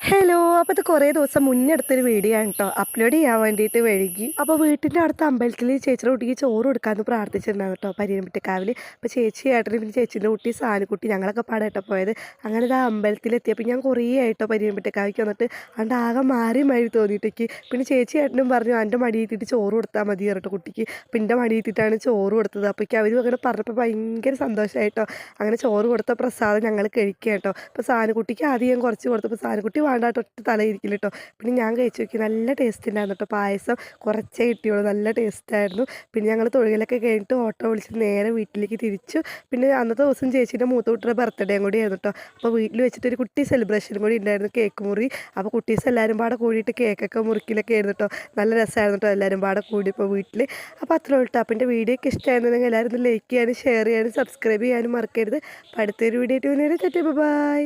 Hello. അപ്പോൾ ഇത് കുറേ ദിവസം മുന്നേ എടുത്തൊരു വീഡിയോ ആണ് കേട്ടോ. അപ്ലോഡ് ചെയ്യാൻ വേണ്ടിയിട്ട് വൈകി. അപ്പോൾ വീട്ടിൻ്റെ അടുത്ത അമ്പലത്തിൽ ചേച്ചിയുടെ കുട്ടിക്ക് ചോറ് കൊടുക്കാമെന്ന് പ്രാർത്ഥിച്ചിട്ടുണ്ടായിരുന്നു കേട്ടോ, പരിയമ്പട്ടിക്കാവിൽ. അപ്പോൾ ചേച്ചി ഏട്ടനും പിന്നെ ചേച്ചീൻ്റെ കുട്ടി സാനുക്കുട്ടി ഞങ്ങളൊക്കെ പാടായിട്ടോ പോയത്. അങ്ങനെ ഇത് ആ അമ്പലത്തിലെത്തിയപ്പോൾ ഞാൻ കുറേ ആയിട്ടോ പരിയമ്പട്ടിക്കാവിക്ക് വന്നിട്ട് അതുകൊണ്ട് ആകെ മാറി മഴ തോന്നിയിട്ടേക്ക്. പിന്നെ ചേച്ചി ഏട്ടനും പറഞ്ഞു എൻ്റെ മടിയെത്തിയിട്ട് ചോറ് കൊടുത്താൽ മതി കേട്ടോ കുട്ടിക്ക്. അപ്പം എൻ്റെ മടിയെത്തിയിട്ടാണ് ചോറ് കൊടുത്തത്. അപ്പോഴേക്കും അവരും അങ്ങനെ പറഞ്ഞപ്പോൾ ഭയങ്കര സന്തോഷമായിട്ടോ. അങ്ങനെ ചോറ് കൊടുത്ത പ്രസാദം ഞങ്ങൾ കഴിക്കുക കേട്ടോ. അപ്പോൾ സാനുക്കുട്ടിക്ക് ആദ്യം ഞാൻ കുറച്ച് കൊടുത്തപ്പോൾ സാനുക്കുട്ടി വേണ്ടാട്ടോ, ഒറ്റ തലയിരിക്കില്ല കേട്ടോ. പിന്നെ ഞാൻ കഴിച്ചു നോക്കി, നല്ല ടേസ്റ്റ് ഉണ്ടായിരുന്നു കേട്ടോ. പായസം കുറച്ചേ കിട്ടിയുള്ളൂ, നല്ല ടേസ്റ്റായിരുന്നു. പിന്നെ ഞങ്ങൾ തൊഴിലൊക്കെ കഴിഞ്ഞിട്ട് ഓട്ടോ വിളിച്ചിട്ട് നേരെ വീട്ടിലേക്ക് തിരിച്ചു. പിന്നെ അന്നത്തെ ദിവസം ചേച്ചീൻ്റെ മൂത്ത കുട്ടിയുടെ ബർത്ത്ഡേയും കൂടി ആയിരുന്നു കേട്ടോ. അപ്പോൾ വീട്ടിൽ വെച്ചിട്ട് ഒരു കുട്ടി സെലിബ്രേഷനും കൂടി ഉണ്ടായിരുന്നു, കേക്ക് മുറി. അപ്പോൾ കുട്ടീസ് എല്ലാവരും പാടെ കൂടിയിട്ട് കേക്കൊക്കെ മുറിക്കലൊക്കെ ആയിരുന്നു കേട്ടോ. നല്ല രസമായിരുന്നു കേട്ടോ എല്ലാവരും പാടെ കൂടി ഇപ്പോൾ വീട്ടിൽ. അപ്പോൾ അത്ര കേട്ടോ. അപ്പോൾ എൻ്റെ വീഡിയോ ഒക്കെ ഇഷ്ടമായിരുന്നെങ്കിൽ എല്ലാവരും ഒന്ന് ലൈക്ക് ചെയ്യാനും ഷെയർ ചെയ്യാനും സബ്സ്ക്രൈബ് ചെയ്യാനും മറക്കരുത്. അപ്പോൾ അടുത്തൊരു വീഡിയോ ആയിട്ട് വന്നേരം ബൈ.